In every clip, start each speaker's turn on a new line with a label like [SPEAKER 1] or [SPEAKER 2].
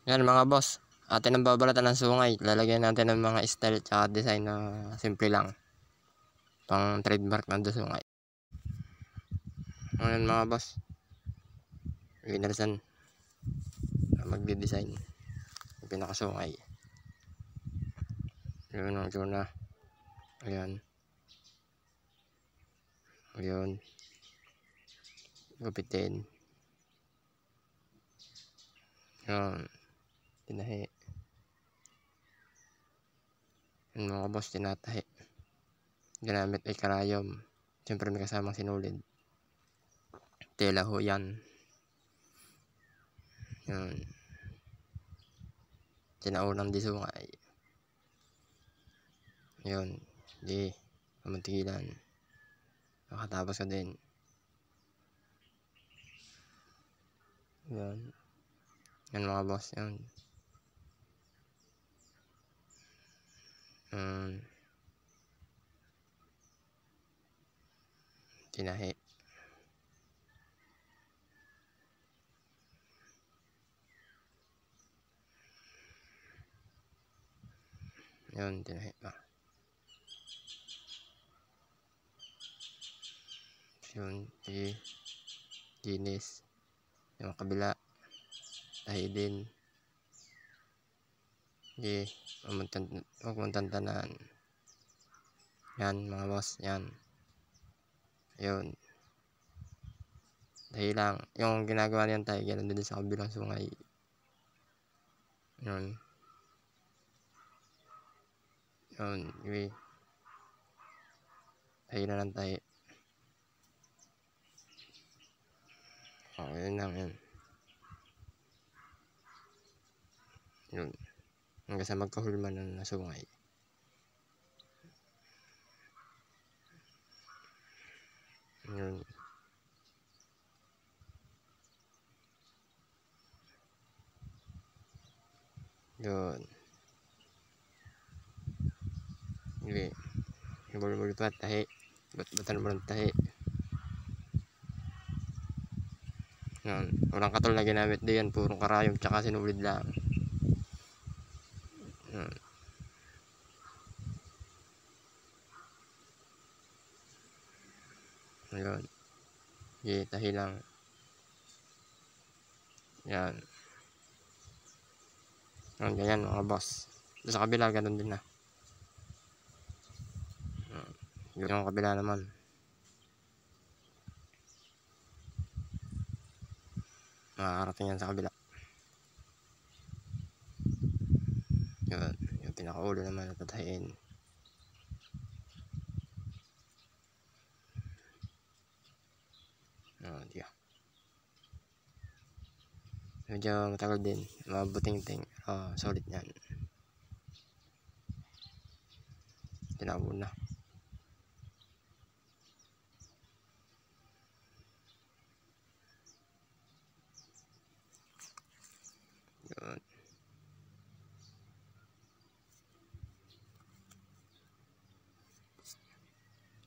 [SPEAKER 1] Yan mga boss, atin ang babalatan ng sungay. Lalagyan natin ng mga style at design na simple lang. Pang trademark ng sungay. Ngayon mga boss, winnersan magde-design yung pinakasungay. Yun ang tsuna. Ayan. Ayun. Gupitin. Yun. Tinahi. Yun mga boss, tinatahi. Ginamit ay karayom. Siyempre may kasamang sinulid. Tela ho yan. Yun. Sinaunang disungay. Yun. Di. Kamuntigilan. Nakatapos ka din. Yan. Yan mga boss. Yan. Tinahi. Yun. Tinahi pa. Yun. Ginis. Yung kabila. Tahi din. Huwag mong tantanan. Yan mga boss. Yan. Ayun. Tahi lang. Yung ginagawa niyan tayo. Ganun din sa kabilang sungay. Yun. Yun. Yun. Tahi na lang tayo. Yun lang yun. Yun. Hanggang sa magkahulman ng nasungay. Yun. Yun. Yun. Hibul-hibul pa tahi. Batan mo ng tahi. Yun. Walang katol na ginamit din. Purong karayom tsaka sinulid lang. Yun. Ayun. Tahi lang. Yan. Yan, ganyan mga boss. Sa kabila, ganun din na. Yung kabila naman. Makakarating yan sa kabila. Yun. Yung pinakaulo naman natatahin. Diyan. Medyo matagal din. Mabuting-ting. Solid yan. Tinawon na. Yun.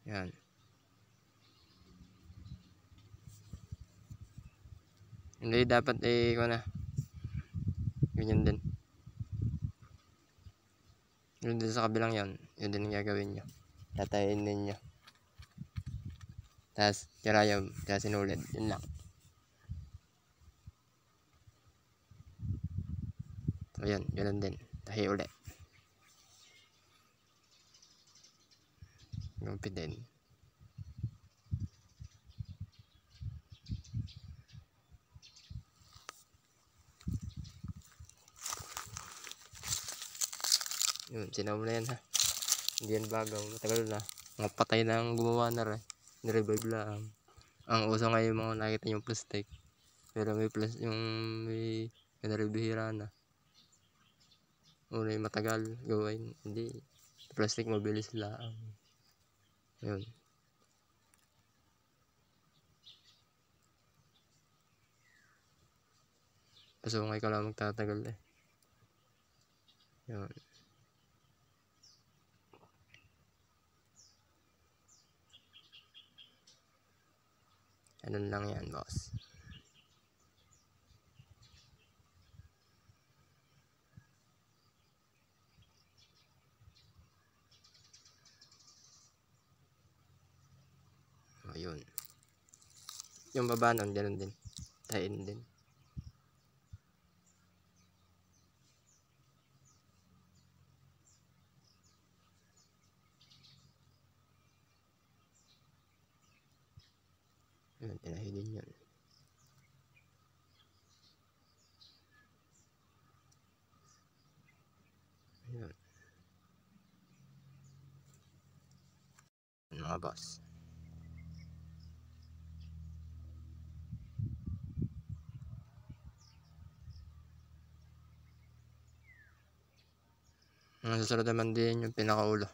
[SPEAKER 1] Yan. Hindi dapat ko na. Ganyan din. Yun din sa kabilang yan. Yun din ang gagawin nyo. Tatayin ninyo. Tapos karayom. Tapos sinulid. Yun lang. Ayan. Ganun din. Tahi ulit. Gumpit din. Yun, sinaw na yan ha. Hindi yan bagaw. Matagal na. Mga patay na ang gumawa na rin. Nirevive lang. Ang uso ngayon mga nakita yung plastic. Pero may may kanaribihira na. Una yung matagal gawin. Hindi. Plastic mabilis lang. Yun. Pasungay ka lang magtatagal eh. Yun. Ganun lang yan boss. yung baba nun, ganun din. Tayin din. Yun, tinahidin yun. Yun. Mga boss. Ang susunod naman din yung pinakaulo.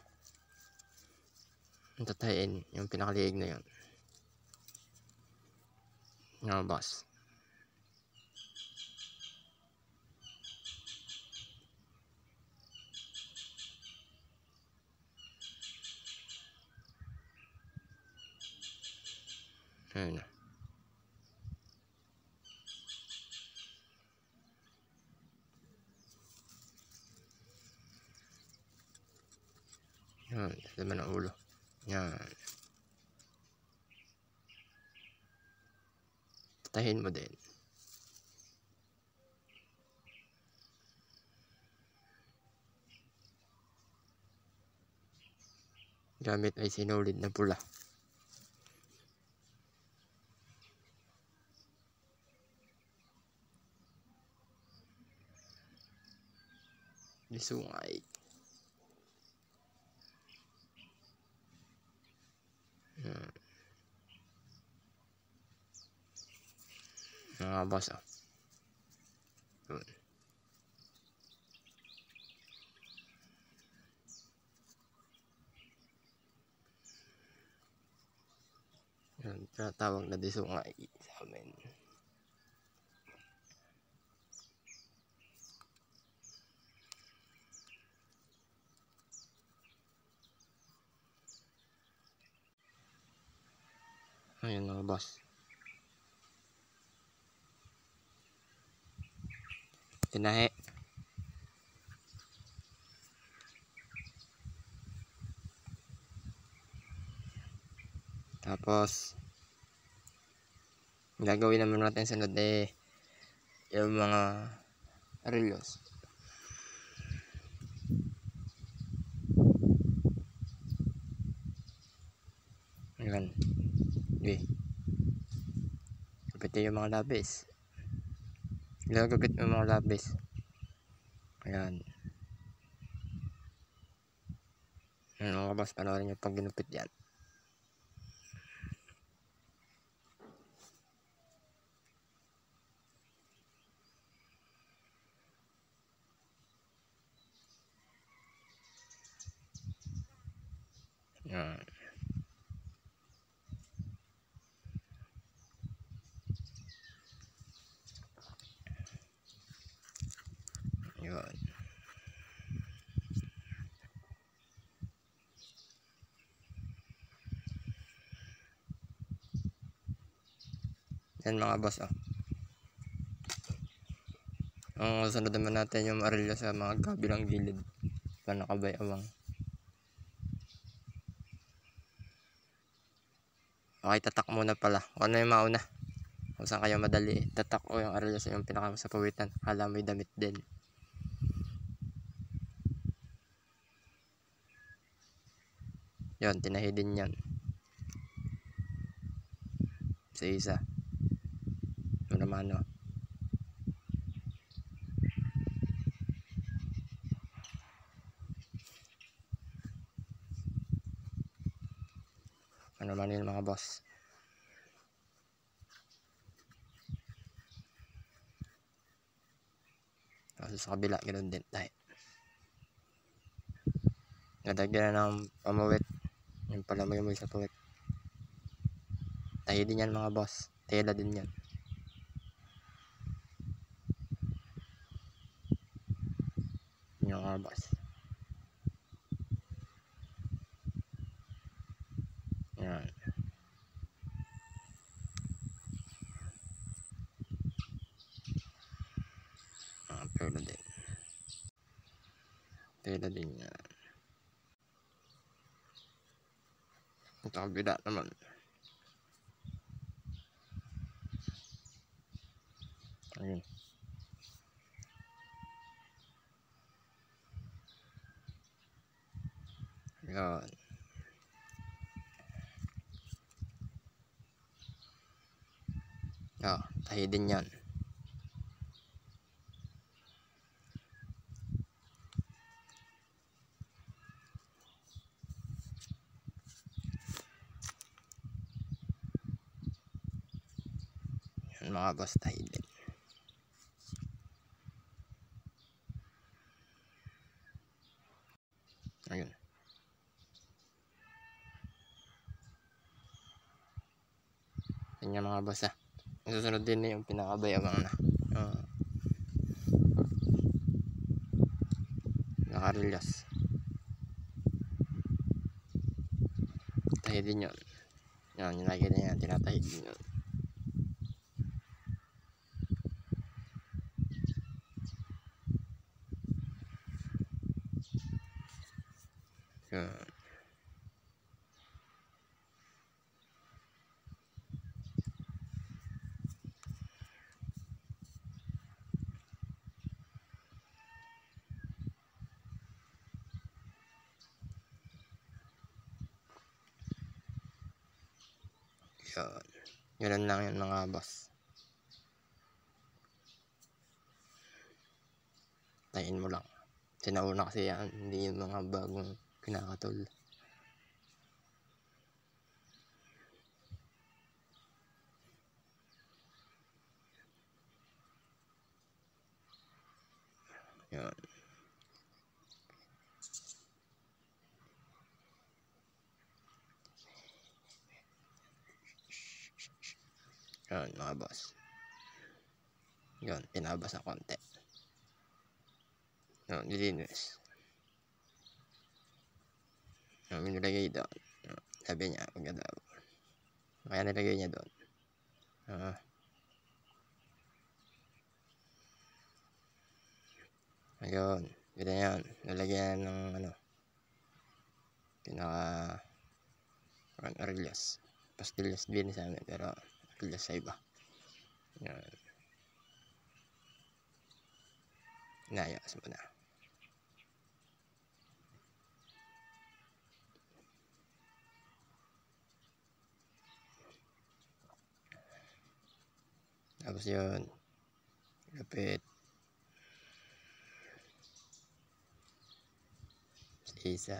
[SPEAKER 1] Yung tatayin, yung pinakaliig na yun. Mga boss. Ayun na. Yan, naman ang ulo. Yan. Tatahin mo din. Gamit ay sinulid na pula. Disungay. Mga boss, oh. Yun. Yun, tinatawag na disungay sa amin. Ayun mga boss. Tinahe. Tapos gagawin naman natin sunod yung mga arelyos. Ayan. Okay. Gupitin yung mga labis. Gagupit mo yung mga labis. Ayan. Ayan mga boss, panoorin nyo pag ginupit yan. Ayan. Ayan. Yan mga boss, oh. Ang sunod naman natin yung arilyo sa mga kabilang gilid. Panakabayawang. Okay, tatak muna pala. Kung ano yung mauna. Kung saan kayo madali. Tatak o yung arilyo sa yung pinakasapawitan. Hala may damit din. Yun, tinahidin yan. Sa isa. Ano naman, no? Ano naman yun mga boss. Kasi sa kabila, ganoon din tayo. Nadagyan na ng pamawit. Yung palamoy mo sa pawit. Tayo din yan mga boss. Tela din yan. Yung mga boss. Yan. Tela din. Tela din yan. Ito kabila naman. Yan. Tahi din yan. Yan mga boss, tahi din. Ayun. Yan mga boss ha. Ang susunod din yung pinakabayabang na. Nakarilyas. Tahi din yun. Yan, yung nakikita niya, tinatahi din yun. Yan. Yan. Ganun lang yun mga boss. Tayin mo lang. Sinauna kasi yan, hindi yung mga bagong kinakatol. Yan. Yan mga boss. Yan, tinabas ng konti. Yan, nilinis. Yan, nilagay doon. Sabi niya, huwag daw. Kaya nilagay niya doon. Ayun, ganda yan. Nalagyan ng ano, pinaka arillas. Pastillas din sa amin, pero arillas sa iba. Yan. Inayos mo na. Tapos yun, lapit. Isa.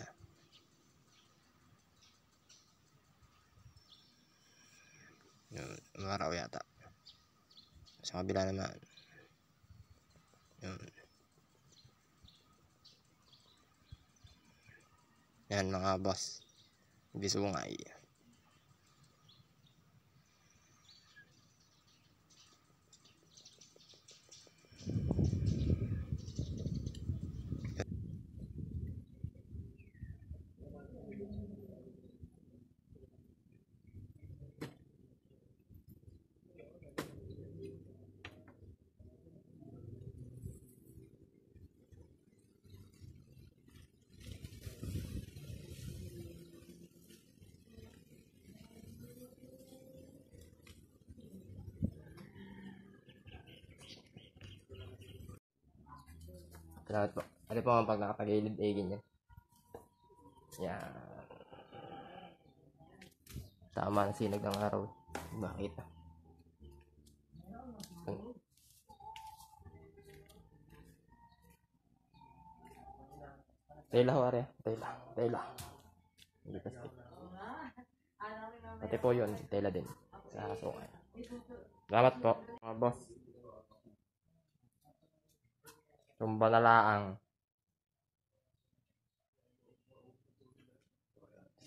[SPEAKER 1] Yun, umaraw yata. Sa kabila naman. Yun. Yan mga boss. Bisungay. Salamat po. Ano po ang pag nakatagilid ay ganyan. Yan. Tama ang sinag ng araw. Bakit? Tela ho, are. Tela. Hindi plastic. Pati po yun, tela din. Sa sukay. Salamat po, mga boss. Tumba na laang.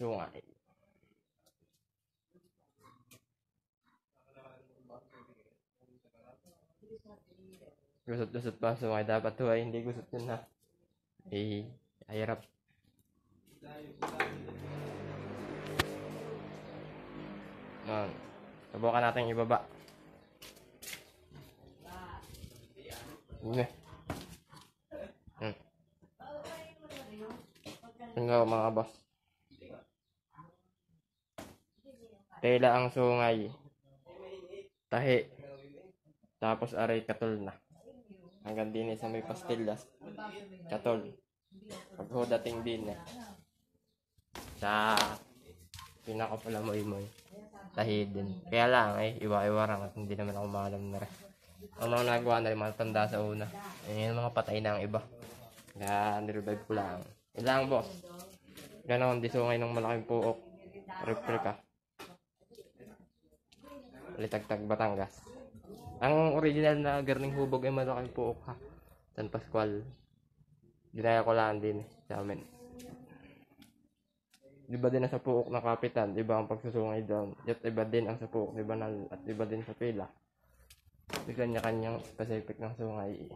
[SPEAKER 1] Sungay. Gusot-gusot pa sungay. Dapat to ay hindi gusot yun ha. Hirap. Man, subukan natin ibaba. Hindi. Nga mga boss. Tela ang sungay. Tahi. Tapos aray katol na. Hanggang din sa may pastillas. Katol. Pag ho dating din eh. sa pinakapalamoy-moy sa hidden. Kaya lang iwa-iwarang at hindi naman ako maalam na rin. Ang mga nagawa na rin mga tanda sa una, yung mga patay na ang iba. Kaya nirevive ko lang. Yun lang boss. Ganon, disungay ng malaking puok. Replica. Litagtag, Batangas. Ang original na garning hubog ay malaking puok ha. San Pascual. Dinaya ko lang din sa amin. Iba din ang sa puok na kapitan, iba ang pagsusungay doon. At iba din ang sa puok ni Banal at iba din sa pila. May kanya-kanyang specific ng sungay.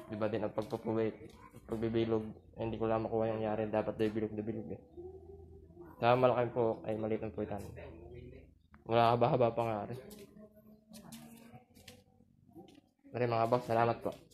[SPEAKER 1] Iba din ang pagpupuwit, pagbibilog. Hindi ko lang makuha yung yari, dapat na bilog na bilog eh. Sa malaking puok ay maliit ang puwitan. Wala haba-haba pa nga rin. Mga boss, salamat po.